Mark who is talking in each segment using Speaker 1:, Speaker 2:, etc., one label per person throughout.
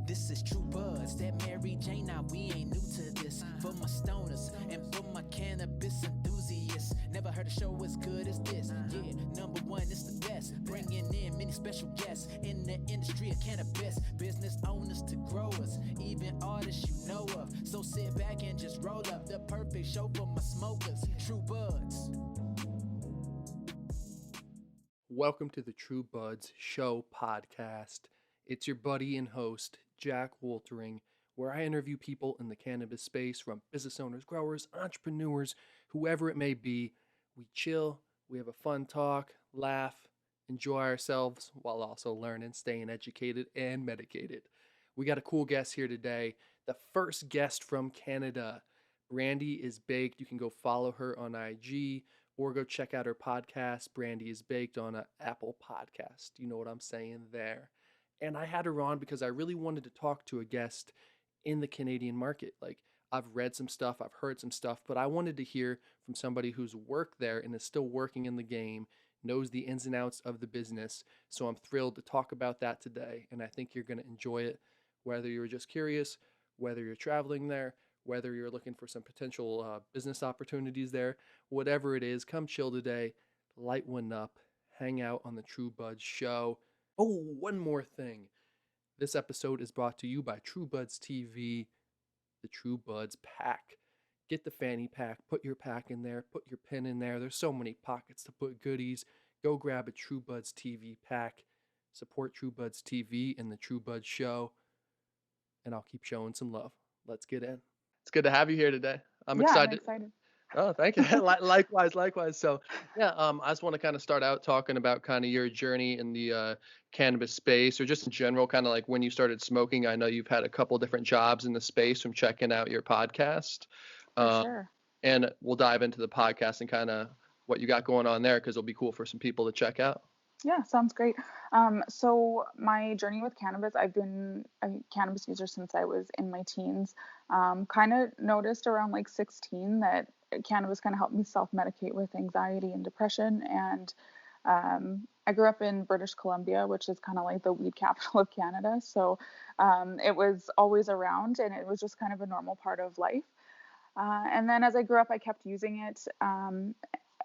Speaker 1: This is True Buds, that Mary Jane, now we ain't new to this. For my stoners and for my cannabis enthusiasts, never heard a show as good as this. Yeah, number one, it's the best. Bringing in many special guests in the industry of cannabis. Business owners to growers, even artists you know of. So sit back and just roll up the perfect show for my smokers. True Buds.
Speaker 2: Welcome to the True Buds Show podcast. It's your buddy and host, Jack Woltering, where I interview people in the cannabis space, from business owners, growers, entrepreneurs, whoever it may be. We chill, we have a fun talk, laugh, enjoy ourselves, while also learning, staying educated, and medicated. We got a cool guest here today, the first guest from Canada. Brandi Is Baked. You can go follow her on IG or go check out her podcast, Brandi Is Baked, on Apple Podcast. You know what I'm saying there. And I had her on because I really wanted to talk to a guest in the Canadian market. Like, I've read some stuff, I've heard some stuff, but I wanted to hear from somebody who's worked there and is still working in the game, knows the ins and outs of the business. So I'm thrilled to talk about that today, and I think you're going to enjoy it, whether you're just curious, whether you're traveling there, whether you're looking for some potential business opportunities there. Whatever it is, come chill today, light one up, hang out on the True Buds Show. Oh, one more thing. This episode is brought to you by True Buds TV, the True Buds Pack. Get the Fanny pack, put your pack in there, put your pen in there. There's so many pockets to put goodies. Go grab a True Buds TV pack. Support True Buds TV and the True Buds Show. And I'll keep showing some love. Let's get in. It's good to have you here today. I'm excited. Oh, thank you. Likewise. So, yeah, I just want to kind of start out talking about kind of your journey in the cannabis space, or just in general, kind of like when you started smoking. I know you've had a couple different jobs in the space from checking out your podcast.
Speaker 3: Sure.
Speaker 2: And we'll dive into the podcast and kind of what you got going on there, because it'll be cool for some people to check out.
Speaker 3: Yeah, sounds great. So my journey with cannabis, I've been a cannabis user since I was in my teens. Kind of noticed around like 16 that cannabis kind of helped me self-medicate with anxiety and depression. And I grew up in British Columbia, which is kind of like the weed capital of Canada. So it was always around, and it was just kind of a normal part of life. And then as I grew up, I kept using it.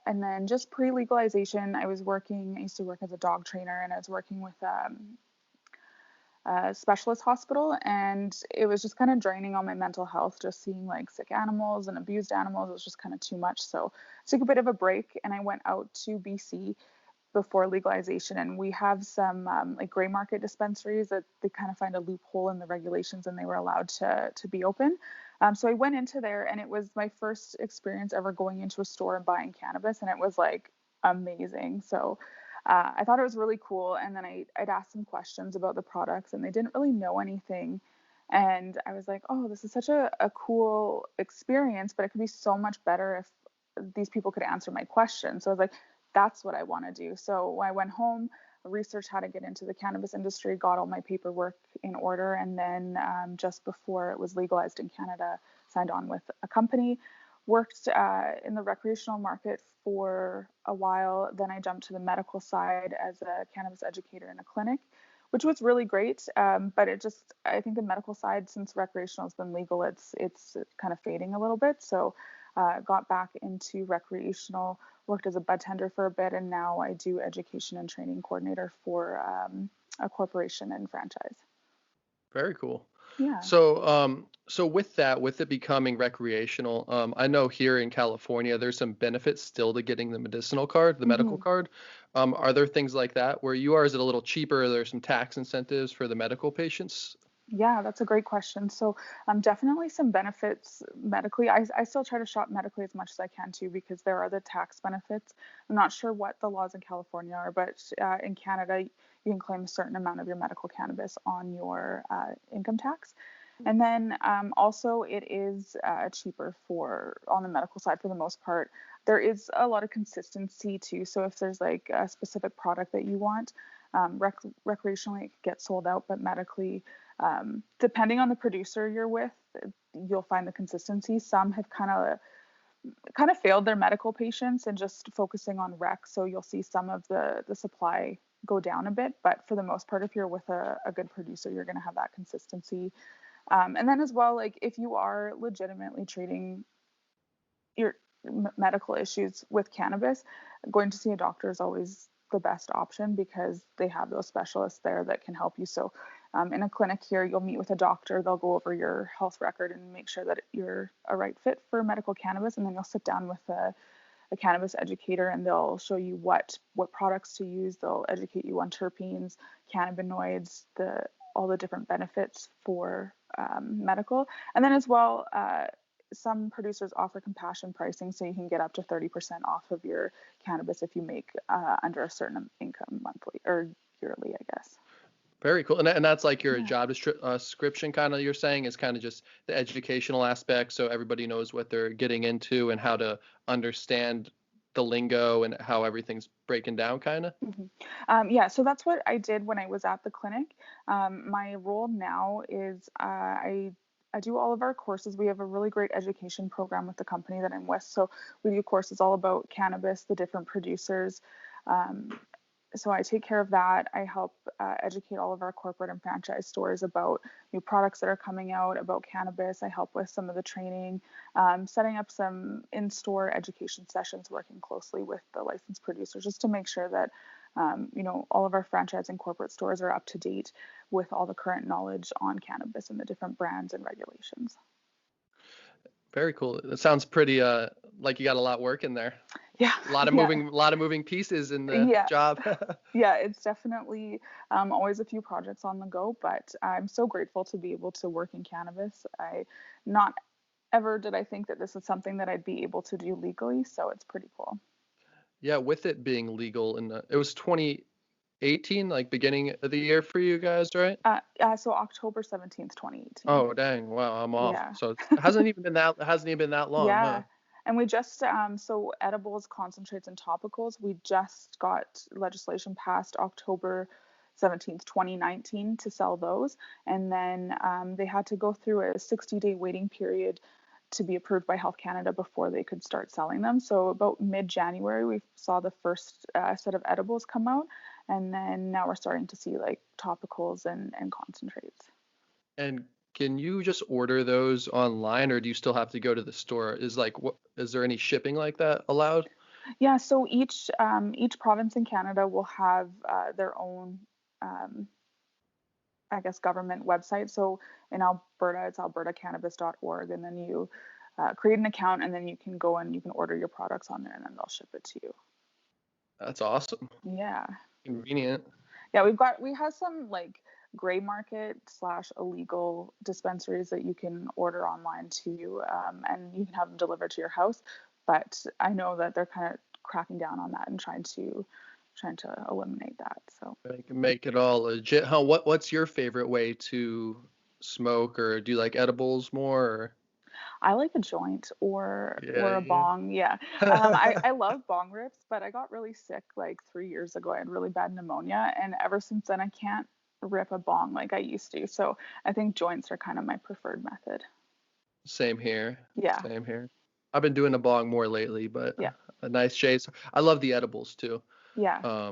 Speaker 3: And then just pre-legalization, I used to work as a dog trainer, and I was working with a specialist hospital, and it was just kind of draining on my mental health, just seeing like sick animals and abused animals. It was just kind of too much. So I took a bit of a break, and I went out to BC before legalization, and we have some like gray market dispensaries that they kind of find a loophole in the regulations, and they were allowed to be open. So I went into there, and it was my first experience ever going into a store and buying cannabis, and it was like amazing. So I thought it was really cool. And then I'd asked some questions about the products, and they didn't really know anything. And I was like, oh, this is such a cool experience, but it could be so much better if these people could answer my questions. So I was like, that's what I want to do. So I went home, researched how to get into the cannabis industry, got all my paperwork in order, and then just before it was legalized in Canada, signed on with a company, worked in the recreational market for a while. Then I jumped to the medical side as a cannabis educator in a clinic, which was really great. But I think the medical side, since recreational has been legal, it's kind of fading a little bit. So got back into recreational, worked as a bud tender for a bit, and now I do education and training coordinator for a corporation and franchise.
Speaker 2: Very cool.
Speaker 3: Yeah.
Speaker 2: So with it becoming recreational, I know here in California, there's some benefits still to getting the medicinal card, the medical card. Are there things like that where you are? Is it a little cheaper? Are there some tax incentives for the medical patients?
Speaker 3: Yeah, that's a great question. So definitely some benefits medically. I still try to shop medically as much as I can too, because there are the tax benefits. I'm not sure what the laws in California are, but in Canada, you can claim a certain amount of your medical cannabis on your income tax. And then also it is cheaper on the medical side for the most part. There is a lot of consistency too. So if there's like a specific product that you want, recreationally it could get sold out, but medically, depending on the producer you're with, you'll find the consistency. Some have kind of failed their medical patients and just focusing on rec. So you'll see some of the supply go down a bit. But for the most part, if you're with a good producer, you're going to have that consistency. And then as well, like if you are legitimately treating your medical issues with cannabis, going to see a doctor is always the best option because they have those specialists there that can help you. So in a clinic here, you'll meet with a doctor. They'll go over your health record and make sure that you're a right fit for medical cannabis. And then you'll sit down with a cannabis educator and they'll show you what products to use. They'll educate you on terpenes, cannabinoids, all the different benefits for medical. And then as well, some producers offer compassion pricing, so you can get up to 30% off of your cannabis if you make under a certain income monthly or yearly, I guess.
Speaker 2: Very cool. And that's like your job description kind of, you're saying, is kind of just the educational aspect, so everybody knows what they're getting into and how to understand the lingo and how everything's breaking down kind of?
Speaker 3: Yeah, so that's what I did when I was at the clinic. My role now is I do all of our courses. We have a really great education program with the company that I'm with. So we do courses all about cannabis, the different producers. So I take care of that. I help educate all of our corporate and franchise stores about new products that are coming out, about cannabis. I help with some of the training, setting up some in-store education sessions, working closely with the licensed producers just to make sure that all of our franchise and corporate stores are up to date with all the current knowledge on cannabis and the different brands and regulations.
Speaker 2: Very cool. It sounds pretty like you got a lot working there.
Speaker 3: Yeah.
Speaker 2: A lot of moving pieces in the job.
Speaker 3: Yeah, it's definitely always a few projects on the go, but I'm so grateful to be able to work in cannabis. Not ever did I think that this is something that I'd be able to do legally, so it's pretty cool.
Speaker 2: Yeah, with it being legal, and it was 2018, like beginning of the year for you guys, right?
Speaker 3: So October 17th, 2018.
Speaker 2: Oh, dang! Wow, I'm off.
Speaker 3: Yeah.
Speaker 2: So it hasn't even been that long,
Speaker 3: yeah.
Speaker 2: huh?
Speaker 3: And we just so edibles, concentrates, and topicals. We just got legislation passed October 17th, 2019 to sell those, and then they had to go through a 60-day waiting period to be approved by Health Canada before they could start selling them. So about mid-January, we saw the first set of edibles come out, and then now we're starting to see like topicals and concentrates.
Speaker 2: And can you just order those online, or do you still have to go to the store? Is there any shipping like that allowed?
Speaker 3: Yeah, so each province in Canada will have their own I guess government website. So in Alberta, it's albertacannabis.org, and then you create an account, and then you can go and you can order your products on there, and then they'll ship it to you.
Speaker 2: That's awesome.
Speaker 3: Yeah.
Speaker 2: Convenient.
Speaker 3: Yeah, we have some like gray market / illegal dispensaries that you can order online too, and you can have them delivered to your house. But I know that they're kind of cracking down on that and trying to eliminate that. So
Speaker 2: Make it all legit. Huh? What's your favorite way to smoke, or do you like edibles more? Or?
Speaker 3: I like a joint or a bong. Yeah. I love bong rips, but I got really sick like 3 years ago. I had really bad pneumonia, and ever since then I can't rip a bong like I used to. So I think joints are kind of my preferred method.
Speaker 2: Same here.
Speaker 3: Yeah.
Speaker 2: Same here. I've been doing a bong more lately, but
Speaker 3: yeah.
Speaker 2: a nice shade. I love the edibles too.
Speaker 3: Yeah.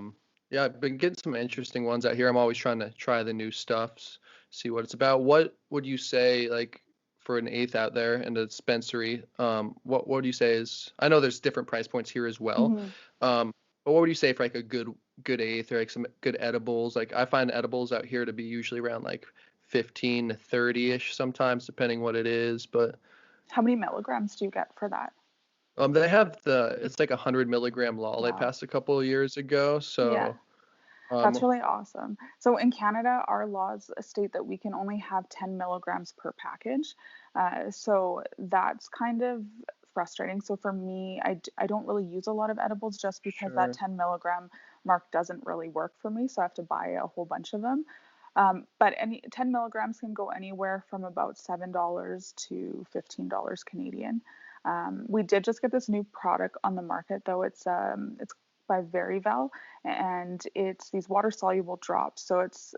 Speaker 2: Yeah, I've been getting some interesting ones out here. I'm always trying to try the new stuffs, see what it's about. What would you say, like, for an eighth out there in the dispensary? What would you say is? I know there's different price points here as well. But what would you say for like a good eighth, or like some good edibles? Like I find edibles out here to be usually around like 15 to 30-ish sometimes, depending what it is. But
Speaker 3: how many milligrams do you get for that?
Speaker 2: They have it's like 100 milligram law.
Speaker 3: Wow.
Speaker 2: They passed a couple of years ago. So
Speaker 3: yeah. That's really awesome. So in Canada, our laws state that we can only have 10 milligrams per package. So that's kind of frustrating. So for me, I don't really use a lot of edibles just because that 10 milligram mark doesn't really work for me. So I have to buy a whole bunch of them. But 10 milligrams can go anywhere from about $7 to $15 Canadian. We did just get this new product on the market, though. It's by Verivel, and it's these water soluble drops. So it's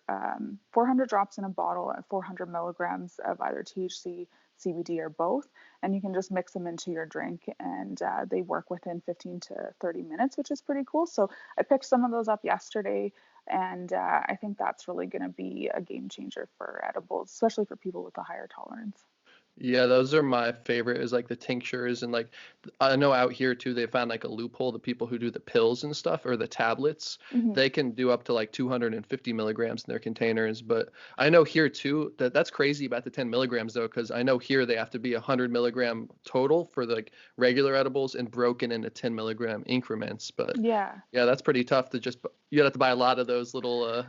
Speaker 3: 400 drops in a bottle and 400 milligrams of either THC, CBD, or both. And you can just mix them into your drink, and they work within 15 to 30 minutes, which is pretty cool. So I picked some of those up yesterday. And I think that's really going to be a game changer for edibles, especially for people with a higher tolerance.
Speaker 2: Yeah, those are my favorite, is like the tinctures, and like I know out here too they found like a loophole. The people who do the pills and stuff, or the tablets,
Speaker 3: Mm-hmm.
Speaker 2: they can do up to like 250 milligrams in their containers. But I know here too that's crazy about the 10 milligrams though, because I know here they have to be 100 milligram total for the like regular edibles and broken into 10 milligram increments. But
Speaker 3: Yeah.
Speaker 2: yeah, that's pretty tough to just, you have to buy a lot of those little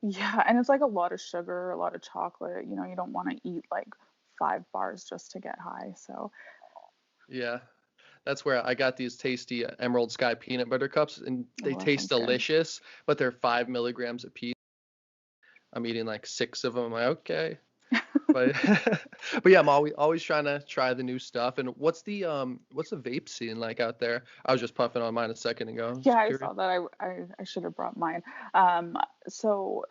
Speaker 3: Yeah, and it's like a lot of sugar, a lot of chocolate. You don't want to eat like 5 bars just to get high. So,
Speaker 2: yeah. That's where I got these tasty Emerald Sky peanut butter cups, and they
Speaker 3: oh, that
Speaker 2: taste
Speaker 3: sounds good.
Speaker 2: delicious, but they're 5 milligrams a piece. I'm eating like 6 of them. I'm like, okay, but but yeah, I'm always trying to try the new stuff. And what's the vape scene like out there? I was just puffing on mine a second ago. I'm
Speaker 3: Yeah,
Speaker 2: just
Speaker 3: I
Speaker 2: curious.
Speaker 3: saw that. I should have brought mine. So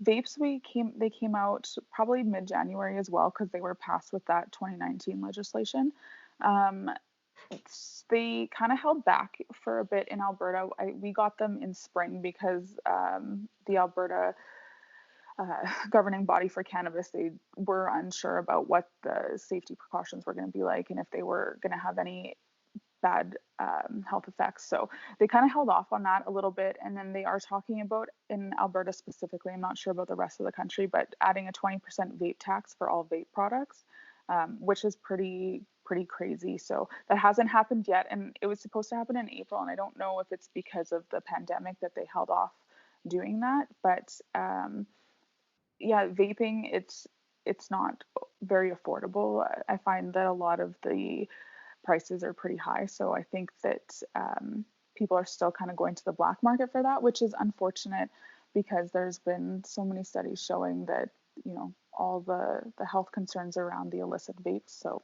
Speaker 3: vapes they came out probably mid-January as well because they were passed with that 2019 legislation. Um, they kind of held back for a bit in Alberta. We got them in spring because the Alberta governing body for cannabis, they were unsure about what the safety precautions were going to be like and if they were going to have any bad health effects. So they kind of held off on that a little bit. And then they are talking about, in Alberta specifically, I'm not sure about the rest of the country, but adding a 20% vape tax for all vape products, which is pretty crazy. So that hasn't happened yet. And it was supposed to happen in April. And I don't know if it's because of the pandemic that they held off doing that. But yeah, vaping, it's not very affordable. I find that a lot of the prices are pretty high. So I think that people are still kind of going to the black market for that, which is unfortunate because there's been so many studies showing that, all the health concerns around the illicit vapes. So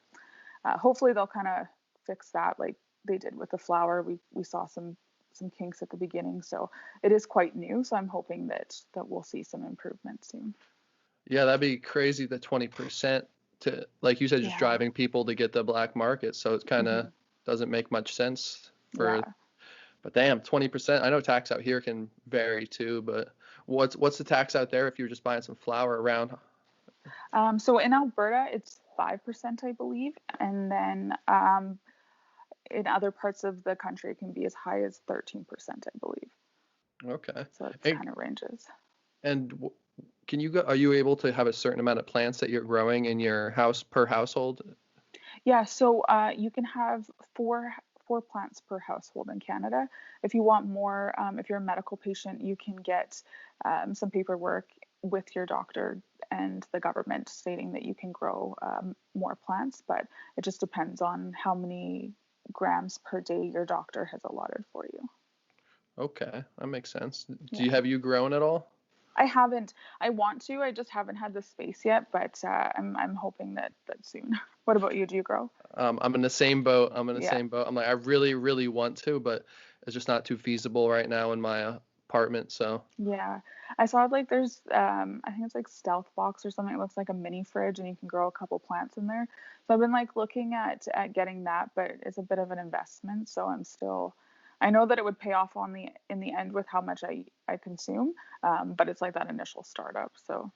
Speaker 3: hopefully they'll kind of fix that like they did with the flower. We saw some kinks at the beginning. So it is quite new. So I'm hoping that we'll see some improvement soon.
Speaker 2: Yeah, that'd be crazy. The 20% to, like you said, just
Speaker 3: Yeah.
Speaker 2: driving people to get the black market. So it kind of doesn't make much sense for.
Speaker 3: Yeah.
Speaker 2: But damn, 20%. I know tax out here can vary too, but what's the tax out there if you're just buying some flour around?
Speaker 3: So in Alberta, it's 5%, I believe, and then in other parts of the country, it can be as high as 13%, I believe.
Speaker 2: Okay.
Speaker 3: So it kind of ranges.
Speaker 2: And are you able to have a certain amount of plants that you're growing in your house per household?
Speaker 3: Yeah, so you can have four plants per household in Canada. If you want more, if you're a medical patient, you can get some paperwork with your doctor and the government stating that you can grow more plants, but it just depends on how many grams per day your doctor has allotted for you.
Speaker 2: Okay, that makes sense.
Speaker 3: Yeah.
Speaker 2: Have you grown at all?
Speaker 3: I haven't. I want to. I just haven't had the space yet, but I'm hoping that soon. What about you? Do you grow?
Speaker 2: I'm in the same boat. I'm
Speaker 3: Yeah.
Speaker 2: same boat. I'm like, I really, really want to, but it's just not too feasible right now in my apartment. So
Speaker 3: Yeah, I saw like there's I think it's like Stealth Box or something. It looks like a mini fridge, and you can grow a couple plants in there. So I've been like looking at getting that, but it's a bit of an investment. So I know that it would pay off in the end with how much I consume, but it's like that initial startup. So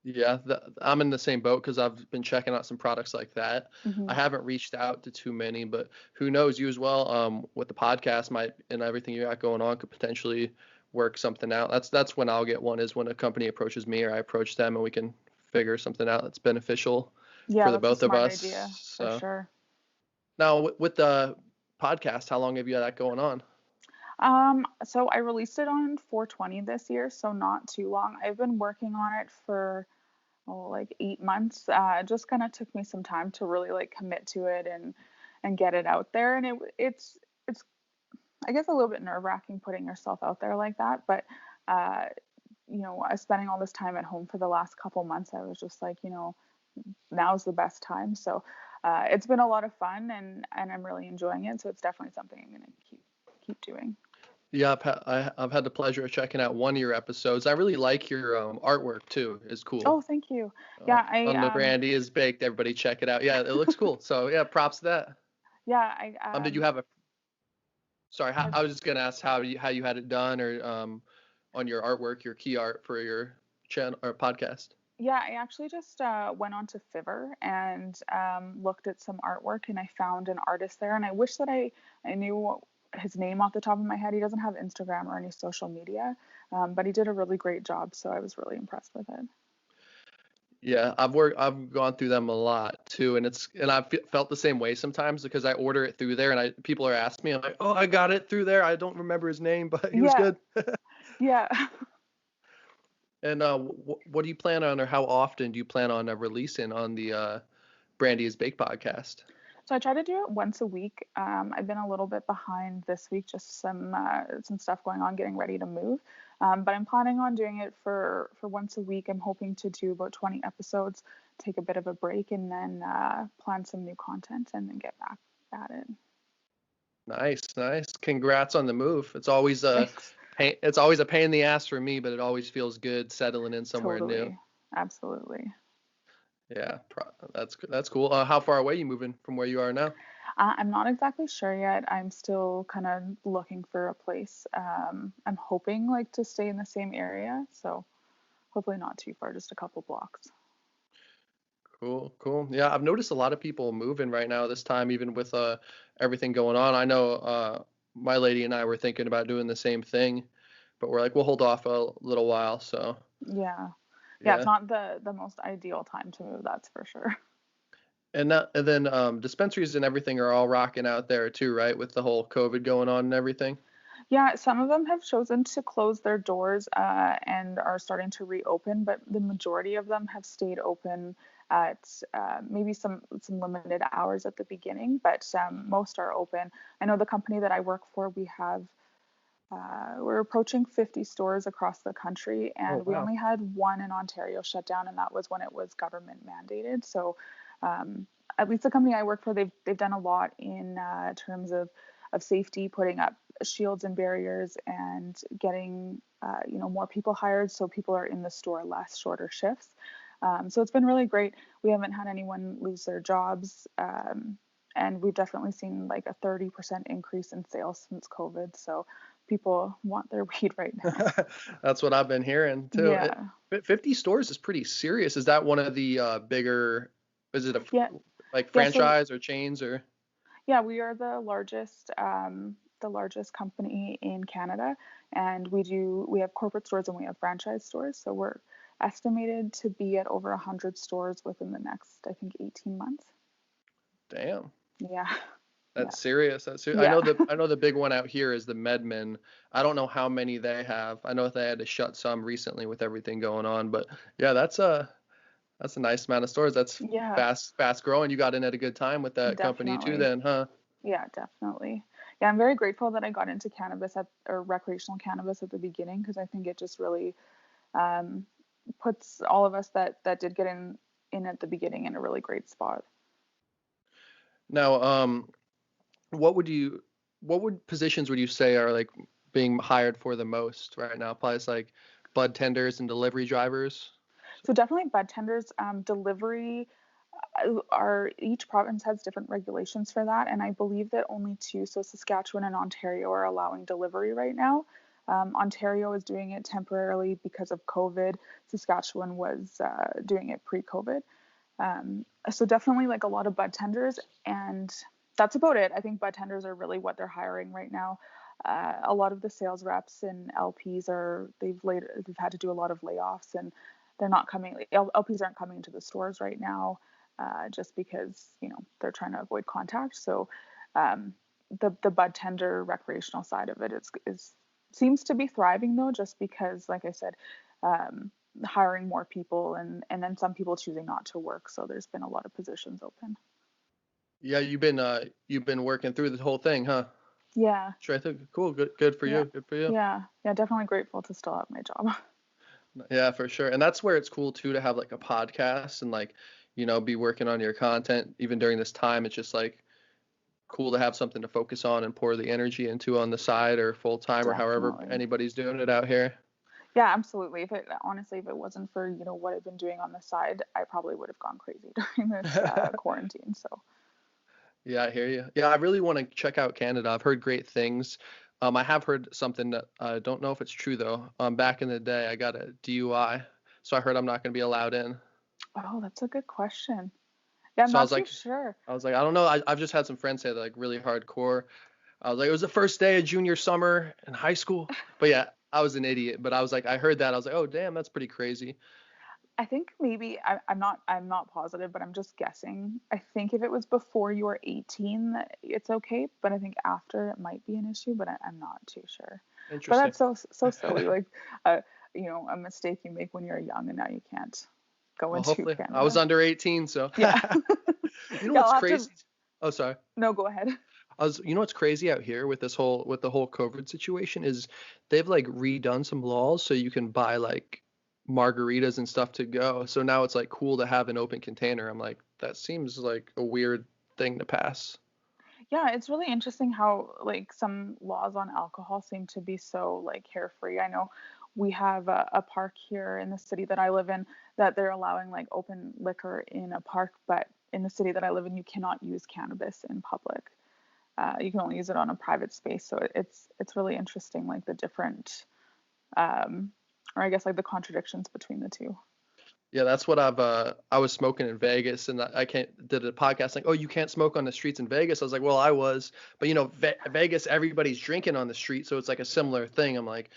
Speaker 2: yeah, I'm in the same boat because I've been checking out some products like that. I haven't reached out to too many, but who knows, you as well, with the podcast and everything you got going on could potentially work something out. That's when I'll get one, is when a company approaches me or I approach them and we can figure something out that's beneficial for the both of us.
Speaker 3: Idea,
Speaker 2: So
Speaker 3: for sure.
Speaker 2: now with the podcast, how long have you had that going on?
Speaker 3: So I released it on 420 this year, so not too long. I've been working on it for like 8 months. It just kind of took me some time to really like commit to it and get it out there. And it's I guess a little bit nerve-wracking putting yourself out there like that. But I was spending all this time at home for the last couple months. I was just like, now's the best time. So it's been a lot of fun and I'm really enjoying it. So it's definitely something I'm going to keep doing.
Speaker 2: Yeah, I've had the pleasure of checking out one of your episodes. I really like your artwork too. It's cool.
Speaker 3: Oh, thank you. Yeah,
Speaker 2: on the Brandi Is Baked. Everybody check it out. Yeah, it looks cool. So yeah, props to that.
Speaker 3: Yeah,
Speaker 2: Did you have a? Sorry, I was just gonna ask how you had it done, or on your artwork, your key art for your channel or podcast?
Speaker 3: Yeah, I actually just went on to Fiverr and looked at some artwork, and I found an artist there. And I wish that I knew his name off the top of my head. He doesn't have Instagram or any social media, but he did a really great job. So I was really impressed with it.
Speaker 2: Yeah, I've gone through them a lot too, and I've felt the same way sometimes because I order it through there, and people are asking me, I'm like, oh, I got it through there. I don't remember his name, but he was
Speaker 3: Yeah,
Speaker 2: good.
Speaker 3: yeah.
Speaker 2: And what do you plan on, or how often do you plan on releasing on the Brandi Is Baked podcast?
Speaker 3: So I try to do it once a week. I've been a little bit behind this week, just some stuff going on, getting ready to move. But I'm planning on doing it for once a week. I'm hoping to do about 20 episodes, take a bit of a break, and then plan some new content, and then get back at it.
Speaker 2: Nice, nice. Congrats on the move. It's always a
Speaker 3: Thanks.
Speaker 2: pain. It's always a pain in the ass for me, but it always feels good settling in somewhere new.
Speaker 3: Totally, absolutely.
Speaker 2: Yeah, that's cool. How far away are you moving from where you are now?
Speaker 3: I'm not exactly sure yet. I'm still kind of looking for a place. I'm hoping like to stay in the same area, so hopefully not too far, just a couple blocks.
Speaker 2: Cool, cool. Yeah, I've noticed a lot of people moving right now this time, even with everything going on. I know my lady and I were thinking about doing the same thing, but we're like, we'll hold off a little while. So
Speaker 3: Yeah. Yeah, it's
Speaker 2: yeah.
Speaker 3: not the most ideal time to move, that's for sure.
Speaker 2: And then dispensaries and everything are all rocking out there too, right? With the whole COVID going on and everything.
Speaker 3: Yeah, some of them have chosen to close their doors and are starting to reopen, but the majority of them have stayed open at maybe some limited hours at the beginning, but most are open. I know the company that I work for, we're approaching 50 stores across the country,
Speaker 2: Oh
Speaker 3: and we
Speaker 2: wow.
Speaker 3: only had one in Ontario shut down, and that was when it was government mandated. So, at least the company I work for, they've done a lot in terms of safety, putting up shields and barriers, and getting more people hired, so people are in the store less, shorter shifts. So it's been really great. We haven't had anyone lose their jobs. And we've definitely seen like a 30% increase in sales since COVID. So people want their weed right now.
Speaker 2: That's what I've been hearing too.
Speaker 3: Yeah.
Speaker 2: 50 stores is pretty serious. Is that one of the bigger, is it a
Speaker 3: Yeah.
Speaker 2: like
Speaker 3: Yeah. So
Speaker 2: franchise or chains or?
Speaker 3: yeah, we are the largest company in Canada, and we have corporate stores and we have franchise stores. So we're estimated to be at over 100 stores within the next, I think, 18 months.
Speaker 2: Damn.
Speaker 3: Yeah. Yeah.
Speaker 2: That's serious. That's serious.
Speaker 3: Yeah.
Speaker 2: I know the big one out here is the MedMen. I don't know how many they have. I know they had to shut some recently with everything going on, but yeah, that's a nice amount of stores. That's
Speaker 3: Yeah.
Speaker 2: fast growing. You got in at a good time with that company too
Speaker 3: Definitely.
Speaker 2: then, huh?
Speaker 3: Yeah, definitely. Yeah, I'm very grateful that I got into cannabis or recreational cannabis at the beginning, because I think it just really um, puts all of us that did get in at the beginning in a really great spot.
Speaker 2: Now, what would positions would you say are like being hired for the most right now? Probably it's like bud tenders and delivery drivers.
Speaker 3: So definitely bud tenders, delivery are each province has different regulations for that, and I believe that only two, so Saskatchewan and Ontario, are allowing delivery right now. Ontario is doing it temporarily because of COVID. Saskatchewan was doing it pre-COVID. So definitely like a lot of bud tenders, and that's about it. I think bud tenders are really what they're hiring right now. A lot of the sales reps and LPs they've had to do a lot of layoffs, and they're not coming. LPs aren't coming to the stores right now, just because they're trying to avoid contact. So the bud tender recreational side of it is seems to be thriving, though, just because, like I said, hiring more people, and then some people choosing not to work. So there's been a lot of positions open.
Speaker 2: Yeah, you've been working through the whole thing, huh?
Speaker 3: Yeah,
Speaker 2: Sure, I think cool, good for
Speaker 3: yeah,
Speaker 2: you, good for you.
Speaker 3: yeah. Definitely grateful to still have my job.
Speaker 2: Yeah, for sure. And that's where it's cool too to have like a podcast and like, be working on your content even during this time. It's just like cool to have something to focus on and pour the energy into on the side or full time or however
Speaker 3: Definitely.
Speaker 2: anybody's doing it out here.
Speaker 3: Yeah, absolutely. If it wasn't for what I've been doing on the side, I probably would have gone crazy during this quarantine. So
Speaker 2: Yeah, I hear you. Yeah, I really want to check out Canada. I've heard great things. I have heard something that I don't know if it's true though. Back in the day, I got a DUI, so I heard I'm not going to be allowed in.
Speaker 3: Oh, that's a good question. Yeah, I'm
Speaker 2: So
Speaker 3: not too sure.
Speaker 2: I was like, I don't know. I've just had some friends say that like really hardcore. I was like, it was the first day of junior summer in high school. But yeah, I was an idiot. But I was like, I heard that. I was like, oh damn, that's pretty crazy.
Speaker 3: I think maybe I'm not positive, but I'm just guessing. I think if it was before you were 18, it's okay, but I think after it might be an issue, but I'm not too sure. But
Speaker 2: Interesting.
Speaker 3: that's so silly, like a mistake you make when you're young and now you can't go
Speaker 2: Well,
Speaker 3: into
Speaker 2: hopefully I was
Speaker 3: Canada.
Speaker 2: under 18, so
Speaker 3: Yeah.
Speaker 2: you know
Speaker 3: Yeah,
Speaker 2: what's
Speaker 3: I'll have to.
Speaker 2: crazy? Oh, sorry.
Speaker 3: No, go ahead.
Speaker 2: You know what's crazy out here with the whole COVID situation is they've like redone some laws so you can buy like margaritas and stuff to go. So now it's like cool to have an open container. I'm like, that seems like a weird thing to pass.
Speaker 3: Yeah, it's really interesting how like some laws on alcohol seem to be so like carefree. I know we have a park here in the city that I live in that they're allowing like open liquor in a park, but in the city that I live in, you cannot use cannabis in public. You can only use it on a private space. So it's really interesting, like the different, or I guess like the contradictions between the two.
Speaker 2: Yeah, that's what I was smoking in Vegas and I can't did a podcast like, "Oh, you can't smoke on the streets in Vegas." I was like, "Well, I was." But you know, Vegas everybody's drinking on the street, so it's like a similar thing. I'm like,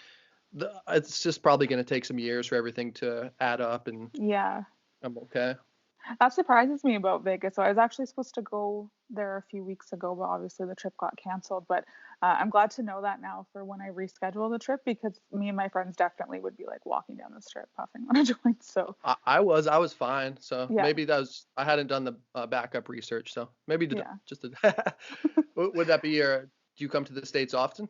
Speaker 2: it's just probably going to take some years for everything to add up and
Speaker 3: Yeah.
Speaker 2: I'm okay.
Speaker 3: That surprises me about Vegas. So I was actually supposed to go there a few weeks ago, but obviously the trip got canceled. But I'm glad to know that now for when I reschedule the trip because me and my friends definitely would be like walking down the strip puffing on a joint. So
Speaker 2: I was fine. So
Speaker 3: yeah,
Speaker 2: maybe that was I hadn't done the backup research. So maybe
Speaker 3: yeah.
Speaker 2: just would that be your? Do you come to the States often?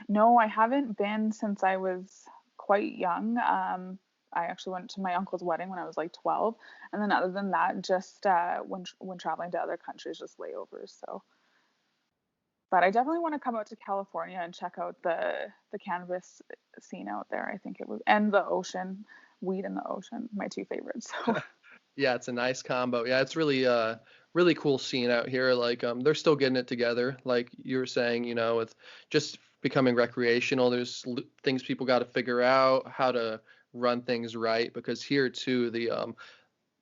Speaker 3: No, I haven't been since I was quite young. I actually went to my uncle's wedding when I was like 12, and then other than that, just when traveling to other countries, just layovers. So, but I definitely want to come out to California and check out the cannabis scene out there. I think it would, and the ocean, weed in the ocean, my two favorites. So,
Speaker 2: Yeah, it's a nice combo. Yeah, it's really cool scene out here. Like they're still getting it together. Like you were saying, you know, with just becoming recreational, there's things people got to figure out how to run things right because here too the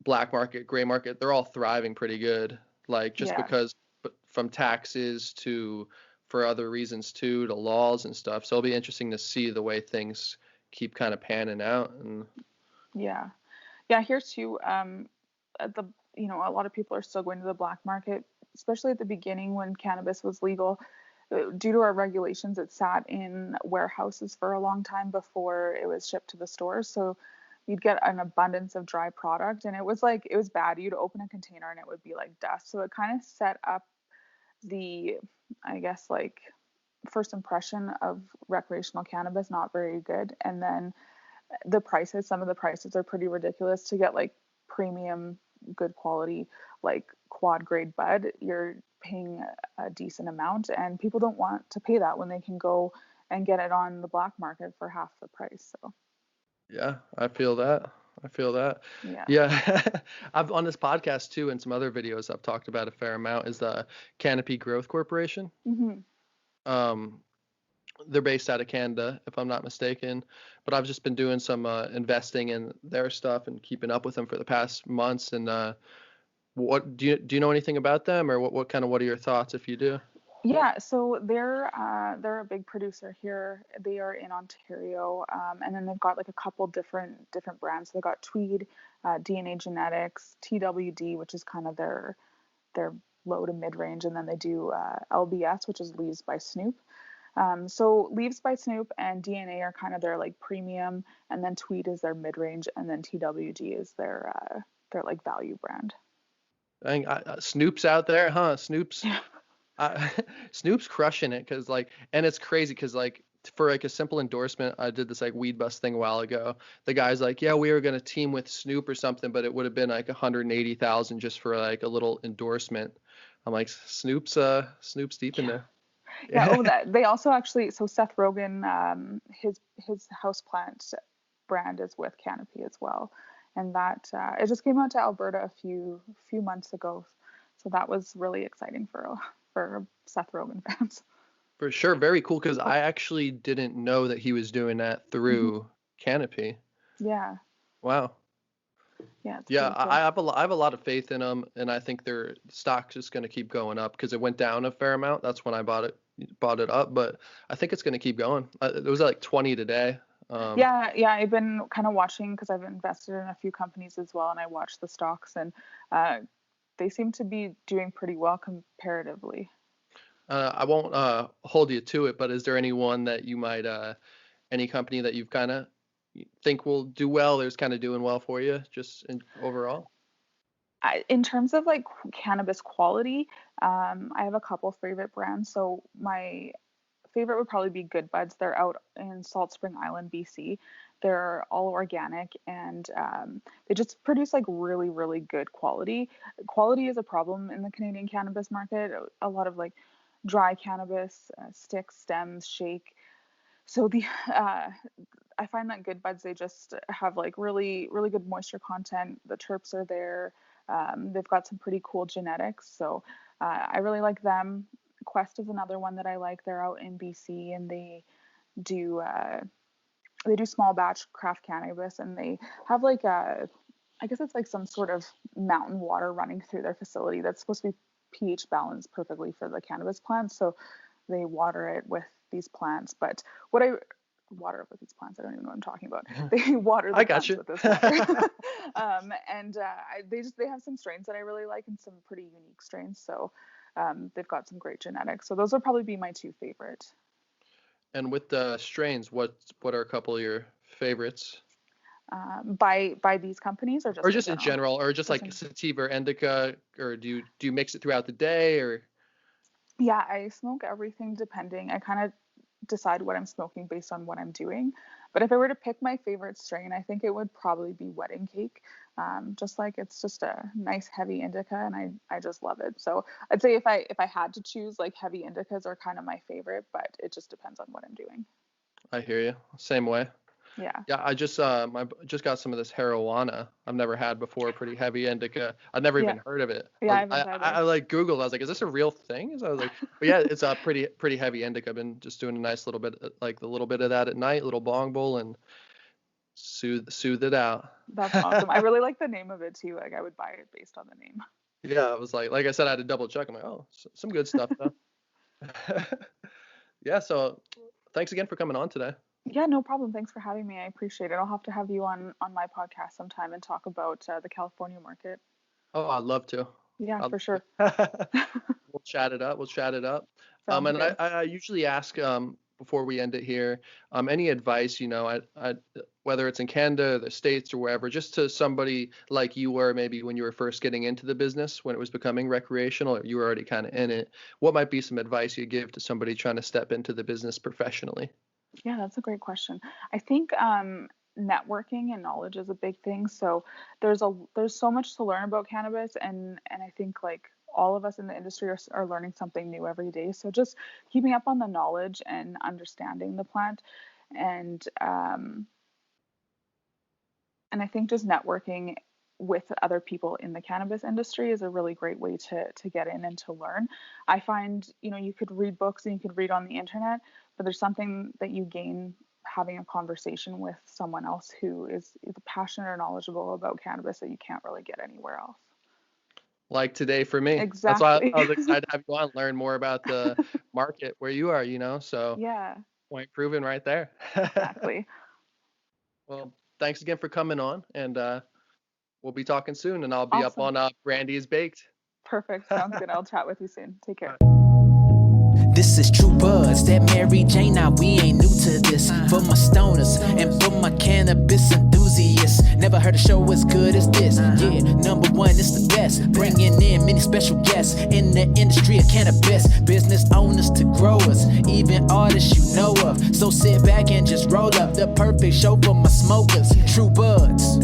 Speaker 2: black market, gray market, they're all thriving pretty good. Like just
Speaker 3: yeah.
Speaker 2: because but from taxes to for other reasons too to laws and stuff. So it'll be interesting to see the way things keep kind of panning out and
Speaker 3: Yeah. Yeah, here too, at the a lot of people are still going to the black market, especially at the beginning when cannabis was legal. Due to our regulations, it sat in warehouses for a long time before it was shipped to the stores. So you'd get an abundance of dry product, and it was bad. You'd open a container and it would be like dust. So it kind of set up the, I guess, like first impression of recreational cannabis not very good. And then some of the prices are pretty ridiculous to get like premium, good quality, like quad grade bud. You're paying a decent amount, and people don't want to pay that when they can go and get it on the black market for half the price. So,
Speaker 2: yeah, I feel that. I feel that.
Speaker 3: yeah.
Speaker 2: Yeah. I've on this podcast too and some other videos I've talked about a fair amount is the Canopy Growth Corporation.
Speaker 3: Hmm.
Speaker 2: Um, they're based out of Canada, if I'm not mistaken. But I've just been doing some investing in their stuff and keeping up with them for the past months. And what do you know anything about them, or what are your thoughts if you do?
Speaker 3: Yeah, so they're a big producer here. They are in Ontario, and then they've got like a couple different brands. They got Tweed, DNA Genetics, TWD, which is kind of their low to mid range, and then they do LBS, which is Leaves by Snoop. So Leaves by Snoop and DNA are kind of their like premium, and then Tweed is their mid range, and then TWD is their like value brand.
Speaker 2: Dang, Snoop's out there, huh? Snoop's
Speaker 3: Yeah.
Speaker 2: uh, Snoop's crushing it because like, and it's crazy because like for like a simple endorsement, I did this like weed bust thing a while ago. The guy's like, yeah, we were gonna team with Snoop or something, but it would have been like 180,000 just for like a little endorsement. I'm like, Snoop's deep in there.
Speaker 3: Yeah.
Speaker 2: Yeah.
Speaker 3: Oh, that they also actually. So Seth Rogen, his houseplant brand is with Canopy as well, and that it just came out to Alberta a few months ago. So that was really exciting for Seth Rogen fans.
Speaker 2: For sure. Very cool. Because I actually didn't know that he was doing that through Canopy.
Speaker 3: Yeah.
Speaker 2: Wow.
Speaker 3: Yeah. It's
Speaker 2: Yeah,
Speaker 3: pretty cool.
Speaker 2: I have a lot of faith in them, and I think their stock's just going to keep going up because it went down a fair amount. That's when I bought it up, but I think it's going to keep going. It was at like 20 today.
Speaker 3: Yeah, I've been kind of watching because I've invested in a few companies as well, and I watch the stocks, and they seem to be doing pretty well comparatively.
Speaker 2: I won't hold you to it, but is there anyone that you might, any company that you've kind of think will do well, or is kind of doing well for you, just overall?
Speaker 3: In terms of like cannabis quality, I have a couple favorite brands. So my favorite would probably be Good Buds. They're out in Salt Spring Island, BC. They're all organic, and they just produce like really, really good quality. Quality is a problem in the Canadian cannabis market. A lot of like dry cannabis, sticks, stems, shake. So I find that Good Buds, they just have like really, really good moisture content. The terps are there. They've got some pretty cool genetics. So I really like them. Quest is another one that I like. They're out in BC, and do they do small batch craft cannabis, and they have like I guess it's like some sort of mountain water running through their facility that's supposed to be pH balanced perfectly for the cannabis plants. So they water it with these plants. But water it with these plants, I don't even know what I'm talking about. They water the plants with this water. They have some strains that I really like, and some pretty unique strains. So they've got some great genetics. So those would probably be my two favorite.
Speaker 2: And with the strains, what are a couple of your favorites?
Speaker 3: By these companies, or just
Speaker 2: in general, or just like sativa or indica, or do you mix it throughout the day, or?
Speaker 3: Yeah, I smoke everything depending. I kind of decide what I'm smoking based on what I'm doing. But if I were to pick my favorite strain, I think it would probably be Wedding Cake. Just like it's just a nice heavy indica, and I just love it. So I'd say if I had to choose, like heavy indicas are kind of my favorite, but it just depends on what I'm doing.
Speaker 2: I hear you. Same way.
Speaker 3: Yeah.
Speaker 2: Yeah, I just got some of this marijuana I've never had before, pretty heavy indica. I'd never even heard of it.
Speaker 3: Yeah,
Speaker 2: I like Googled. I was like, is this a real thing? So I was like, but yeah, it's a pretty heavy indica. I've been just doing a nice little bit, like the little bit of that at night, little bong bowl, and soothe it out.
Speaker 3: That's awesome. I really like the name of it too. Like I would buy it based on the name.
Speaker 2: Yeah, it was like I said, I had to double check. I'm like, oh, some good stuff though. Yeah, so thanks again for coming on today.
Speaker 3: Yeah, no problem. Thanks for having me. I appreciate it. I'll have to have you on my podcast sometime and talk about the California market.
Speaker 2: Oh, I'd love to.
Speaker 3: Yeah, for sure.
Speaker 2: We'll chat it up. And
Speaker 3: good.
Speaker 2: I usually ask before we end it here, any advice, whether it's in Canada, the States, or wherever, just to somebody like you were maybe when you were first getting into the business, when it was becoming recreational, or you were already kind of in it. What might be some advice you give to somebody trying to step into the business professionally?
Speaker 3: Yeah, that's a great question. I think networking and knowledge is a big thing. So there's so much to learn about cannabis, and I think like all of us in the industry are learning something new every day. So just keeping up on the knowledge and understanding the plant, and I think just networking with other people in the cannabis industry is a really great way to get in and to learn. I find, you could read books and you could read on the internet, but there's something that you gain having a conversation with someone else who is passionate or knowledgeable about cannabis that you can't really get anywhere else.
Speaker 2: Like today for me.
Speaker 3: Exactly.
Speaker 2: That's why I was excited to have you on, learn more about the market where you are, so
Speaker 3: yeah,
Speaker 2: point proven right there.
Speaker 3: Exactly.
Speaker 2: Well, thanks again for coming on, and we'll be talking soon, and I'll be
Speaker 3: Awesome.
Speaker 2: up on Brandi Is Baked.
Speaker 3: Perfect. Sounds good. I'll chat with you soon. Take care.
Speaker 1: This is True Buds, that Mary Jane, now we ain't new to this. For my stoners and for my cannabis enthusiasts, never heard a show as good as this. Yeah, number one, it's the best. Bringing in many special guests in the industry of cannabis. Business owners to growers, even artists you know of. So sit back and just roll up the perfect show for my smokers. True Buds.